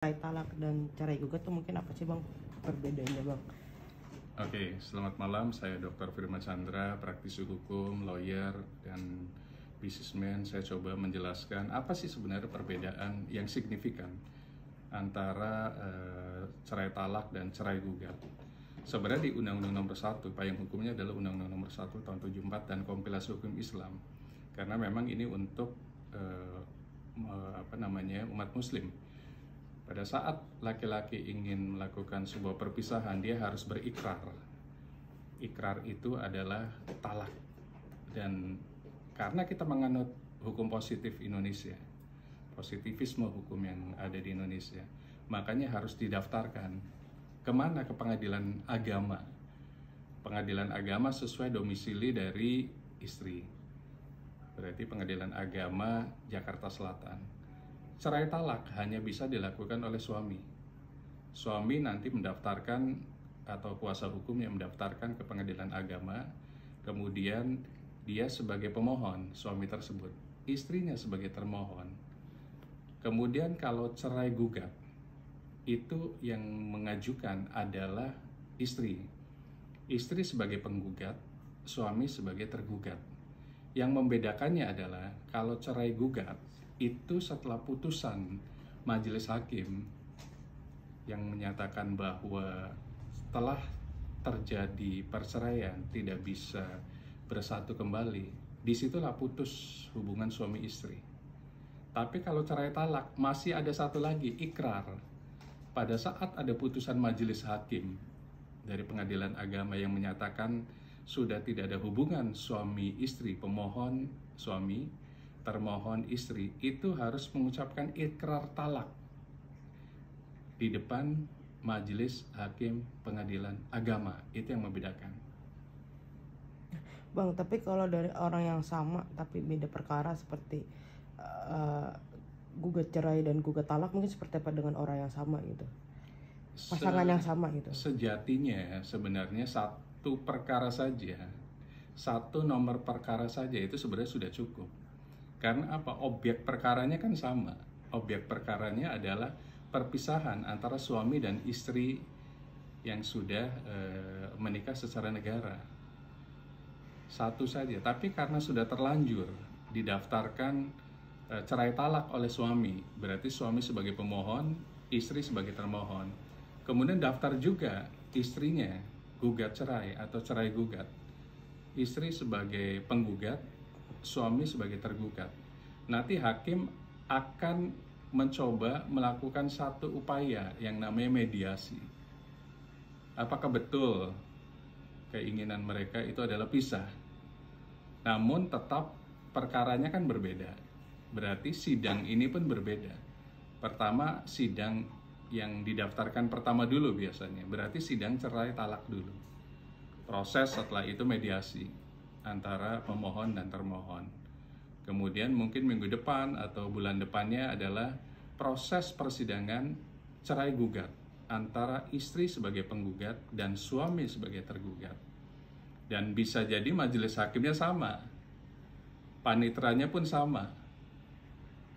cerai talak dan cerai gugat tuh mungkin apa sih bang perbedaannya bang? Oke, selamat malam. Saya Dr. Firman Chandra, praktisi hukum, lawyer, dan businessman. Saya coba menjelaskan apa sih sebenarnya perbedaan yang signifikan antara cerai talak dan cerai gugat. Sebenarnya di Undang-Undang Nomor 1, payung hukumnya adalah Undang-Undang Nomor 1 tahun 74 dan kompilasi hukum Islam. Karena memang ini untuk umat Muslim. Pada saat laki-laki ingin melakukan sebuah perpisahan, dia harus berikrar. Ikrar itu adalah talak. Dan karena kita menganut hukum positif Indonesia, positivisme hukum yang ada di Indonesia, makanya harus didaftarkan kemana? Ke pengadilan agama. Pengadilan agama sesuai domisili dari istri. Berarti pengadilan agama Jakarta Selatan. Cerai talak hanya bisa dilakukan oleh suami. Suami nanti mendaftarkan atau kuasa hukum yang mendaftarkan ke pengadilan agama, kemudian dia sebagai pemohon, suami tersebut, istrinya sebagai termohon. Kemudian kalau cerai gugat, itu yang mengajukan adalah istri. Istri sebagai penggugat, suami sebagai tergugat. Yang membedakannya adalah kalau cerai gugat, itu setelah putusan majelis hakim yang menyatakan bahwa setelah terjadi perceraian tidak bisa bersatu kembali, disitulah putus hubungan suami istri. Tapi kalau cerai talak masih ada satu lagi, ikrar. Pada saat ada putusan majelis hakim dari pengadilan agama yang menyatakan sudah tidak ada hubungan suami istri, pemohon suami, termohon istri, itu harus mengucapkan ikrar talak di depan majelis hakim pengadilan agama. Itu yang membedakan. Bang, tapi kalau dari orang yang sama tapi beda perkara seperti gugat cerai dan gugat talak, mungkin seperti apa dengan orang yang sama gitu, pasangan yang sama gitu? Sejatinya sebenarnya satu perkara saja, satu nomor perkara saja itu sebenarnya sudah cukup. Karena apa? Objek perkaranya kan sama. Objek perkaranya adalah perpisahan antara suami dan istri yang sudah menikah secara negara. Satu saja. Tapi karena sudah terlanjur didaftarkan cerai talak oleh suami, berarti suami sebagai pemohon, istri sebagai termohon. Kemudian daftar juga istrinya gugat cerai atau cerai gugat. Istri sebagai penggugat, suami sebagai tergugat. Nanti hakim akan mencoba melakukan satu upaya yang namanya mediasi. Apakah betul keinginan mereka itu adalah pisah? Namun tetap perkaranya kan berbeda. Berarti sidang ini pun berbeda. Pertama, sidang yang didaftarkan pertama dulu biasanya. Berarti sidang cerai talak dulu. Proses setelah itu mediasi antara pemohon dan termohon. Kemudian mungkin minggu depan atau bulan depannya adalah proses persidangan cerai gugat antara istri sebagai penggugat dan suami sebagai tergugat. Dan bisa jadi majelis hakimnya sama, panitranya pun sama.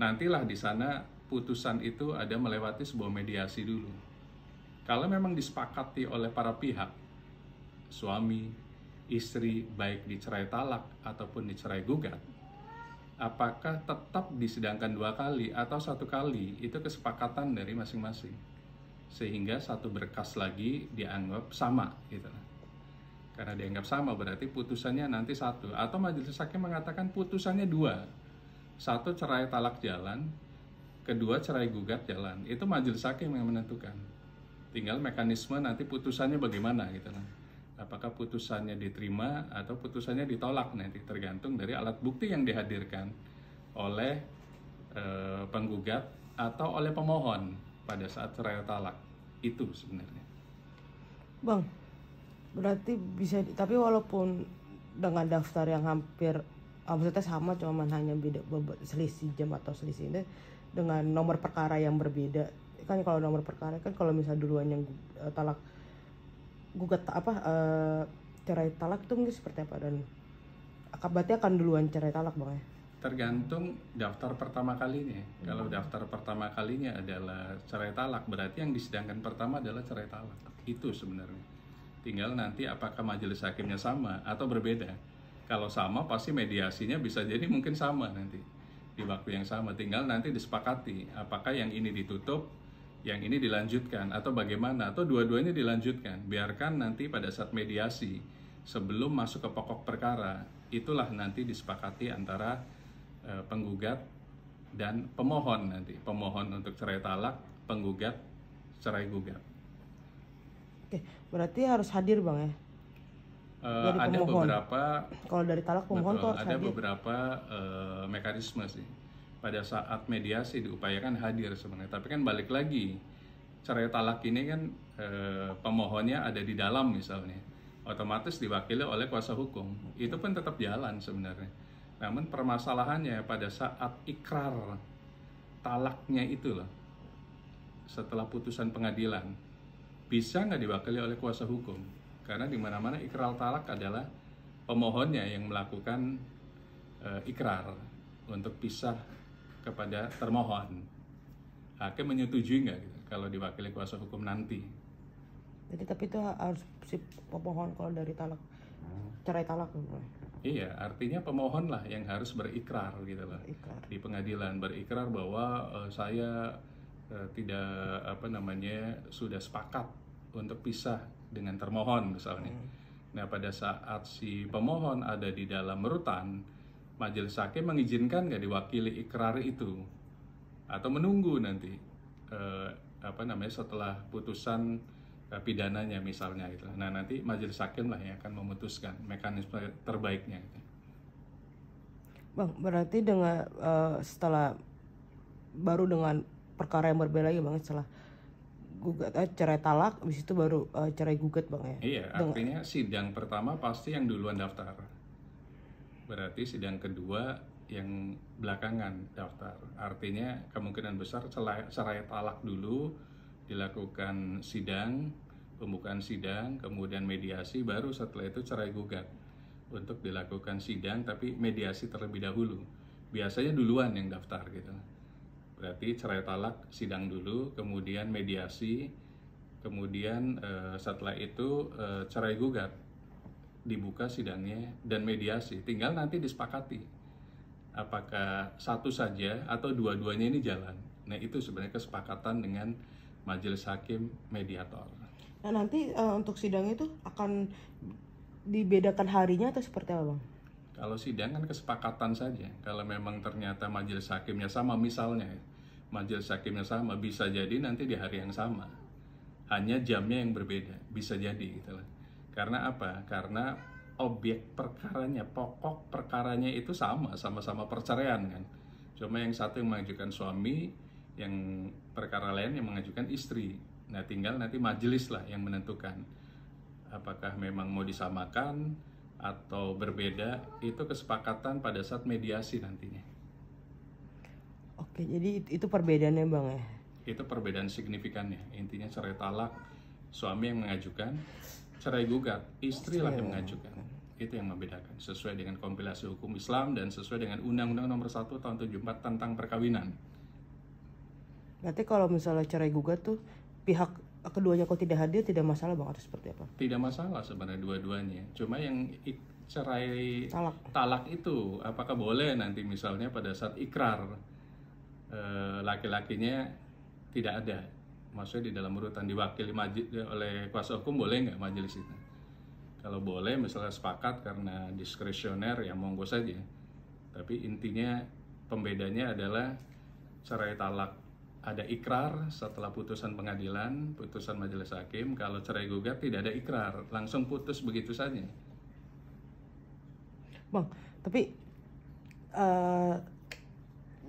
Nantilah di sana putusan itu ada melewati sebuah mediasi dulu. Kalau memang disepakati oleh para pihak, suami, istri, baik dicerai talak ataupun dicerai gugat, apakah tetap disidangkan 2 kali atau 1 kali, itu kesepakatan dari masing-masing, sehingga satu berkas lagi dianggap sama gitu. Karena dianggap sama berarti putusannya nanti 1, atau majelis hakim mengatakan putusannya 2, 1 cerai talak jalan, kedua cerai gugat jalan. Itu majelis hakim yang menentukan, tinggal mekanisme nanti putusannya bagaimana gitu. Apakah putusannya diterima atau putusannya ditolak, nanti tergantung dari alat bukti yang dihadirkan oleh penggugat atau oleh pemohon pada saat cerai talak. Itu sebenarnya. Bang, berarti bisa, tapi walaupun dengan daftar yang hampir maksudnya sama, cuma hanya beda selisih jam atau selisih ini dengan nomor perkara yang berbeda kan. Kalau nomor perkara kan, kalau misalnya duluan yang talak gugat cerai talak itu mungkin seperti apa, dan berarti akan duluan cerai talak bang ya? Tergantung daftar pertama kalinya. Kalau daftar pertama kalinya adalah cerai talak, berarti yang disidangkan pertama adalah cerai talak. Itu sebenarnya. Tinggal nanti apakah majelis hakimnya sama atau berbeda. Kalau sama pasti mediasinya bisa jadi mungkin sama nanti di waktu yang sama. Tinggal nanti disepakati apakah yang ini ditutup, yang ini dilanjutkan atau bagaimana, atau dua-duanya dilanjutkan. Biarkan nanti pada saat mediasi sebelum masuk ke pokok perkara, itulah nanti disepakati antara penggugat dan pemohon nanti. Pemohon untuk cerai talak, penggugat cerai gugat. Oke, berarti harus hadir Bang ya? Dari Ada pemohon. beberapa, Kalau dari talak pemohon tuh harus ada hadir. beberapa mekanisme sih. Pada saat mediasi diupayakan hadir sebenarnya. Tapi kan balik lagi, cerai talak ini kan pemohonnya ada di dalam misalnya, otomatis diwakili oleh kuasa hukum. Itu pun tetap jalan sebenarnya. Namun permasalahannya pada saat ikrar talaknya itu loh, setelah putusan pengadilan, bisa nggak diwakili oleh kuasa hukum? Karena di mana-mana ikrar talak adalah pemohonnya yang melakukan ikrar untuk pisah kepada termohon. Hakim menyetujui nggak gitu kalau diwakili kuasa hukum nanti? Jadi tapi itu harus si pemohon kalau dari talak, cerai talak. Iya, artinya pemohon lah yang harus berikrar gitu loh. Ikrar. Di pengadilan berikrar bahwa saya tidak sudah sepakat untuk pisah dengan termohon misalnya. Nah, pada saat si pemohon ada di dalam rutan, majelis hakim mengizinkan nggak diwakili ikrar itu, atau menunggu nanti setelah putusan pidananya misalnya gitu. Nah, nanti majelis hakim lah yang akan memutuskan mekanisme terbaiknya gitu. Bang, berarti dengan setelah baru dengan perkara yang berbeda lagi Bang, setelah gugat cerai talak, habis itu baru cerai gugat Bang ya. Iya, artinya sidang pertama pasti yang duluan daftar. Berarti sidang kedua yang belakangan daftar. Artinya kemungkinan besar cerai talak dulu, dilakukan sidang, pembukaan sidang, kemudian mediasi, baru setelah itu cerai gugat untuk dilakukan sidang, tapi mediasi terlebih dahulu. Biasanya duluan yang daftar gitu. Berarti cerai talak sidang dulu, kemudian mediasi, kemudian setelah itu cerai gugat, dibuka sidangnya dan mediasi. Tinggal nanti disepakati apakah satu saja atau dua-duanya ini jalan. Nah, itu sebenarnya kesepakatan dengan majelis hakim mediator. Nah, nanti untuk sidang itu akan dibedakan harinya atau seperti apa Bang? Kalau sidang kan kesepakatan saja. Kalau memang ternyata majelis hakimnya sama, misalnya majelis hakimnya sama, bisa jadi nanti di hari yang sama. Hanya jamnya yang berbeda, bisa jadi gitu lah. Karena apa? Karena objek perkaranya, pokok perkaranya itu sama-sama perceraian kan. Cuma yang satu yang mengajukan suami, yang perkara lain yang mengajukan istri. Nah, tinggal nanti majelis lah yang menentukan apakah memang mau disamakan atau berbeda. Itu kesepakatan pada saat mediasi nantinya. Oke, jadi itu perbedaannya Bang ya? Itu perbedaan signifikannya. Intinya cerai talak, suami yang mengajukan, cerai gugat, istri lah yang mengajukan. Itu yang membedakan sesuai dengan kompilasi hukum Islam dan sesuai dengan Undang-Undang Nomor 1 Tahun 74 tentang perkawinan. Berarti kalau misalnya cerai gugat tuh pihak keduanya kalau tidak hadir tidak masalah Bang, atau seperti apa? Tidak masalah sebenarnya dua-duanya. Cuma yang cerai talak itu apakah boleh nanti misalnya pada saat ikrar laki-lakinya tidak ada, maksudnya di dalam urutan diwakili oleh kuasa hukum, boleh nggak majelis itu? Kalau boleh misalnya sepakat karena diskresioner ya monggo saja. Tapi intinya pembedanya adalah cerai talak ada ikrar setelah putusan pengadilan, putusan majelis hakim. Kalau cerai gugat tidak ada ikrar, langsung putus begitu saja. Bang, tapi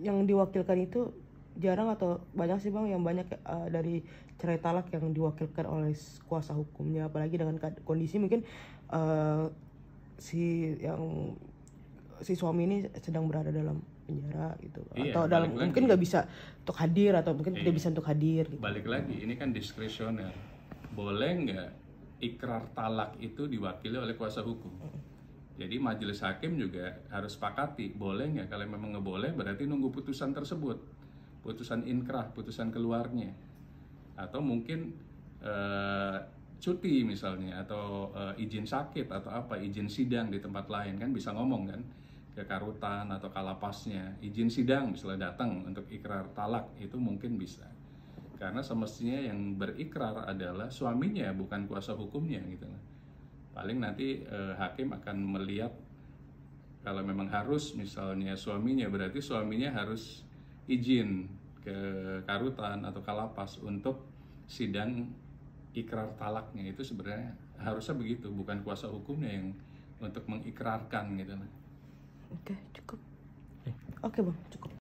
yang diwakilkan itu jarang atau banyak sih Bang, yang banyak dari cerai talak yang diwakilkan oleh kuasa hukumnya, apalagi dengan kondisi mungkin si suami ini sedang berada dalam penjara gitu, iya, atau dalam mungkin nggak bisa untuk hadir atau mungkin tidak bisa untuk hadir gitu. Balik lagi, ini kan diskresioner. Boleh nggak ikrar talak itu diwakili oleh kuasa hukum? Jadi majelis hakim juga harus sepakati, boleh nggak? Kalau memang nggak boleh, berarti nunggu putusan tersebut, putusan inkrah, putusan keluarnya, atau mungkin cuti misalnya, atau izin sakit atau apa, izin sidang di tempat lain, kan bisa ngomong kan ke Karutan atau Kalapasnya, izin sidang misalnya datang untuk ikrar talak, itu mungkin bisa. Karena semestinya yang berikrar adalah suaminya, bukan kuasa hukumnya gitu. Paling nanti hakim akan melihat kalau memang harus misalnya suaminya, berarti suaminya harus izin ke Karutan atau Kalapas untuk sidang ikrar talaknya. Itu sebenarnya harusnya begitu, bukan kuasa hukumnya yang untuk mengikrarkan gitu. Oke, cukup. Oke bang, cukup.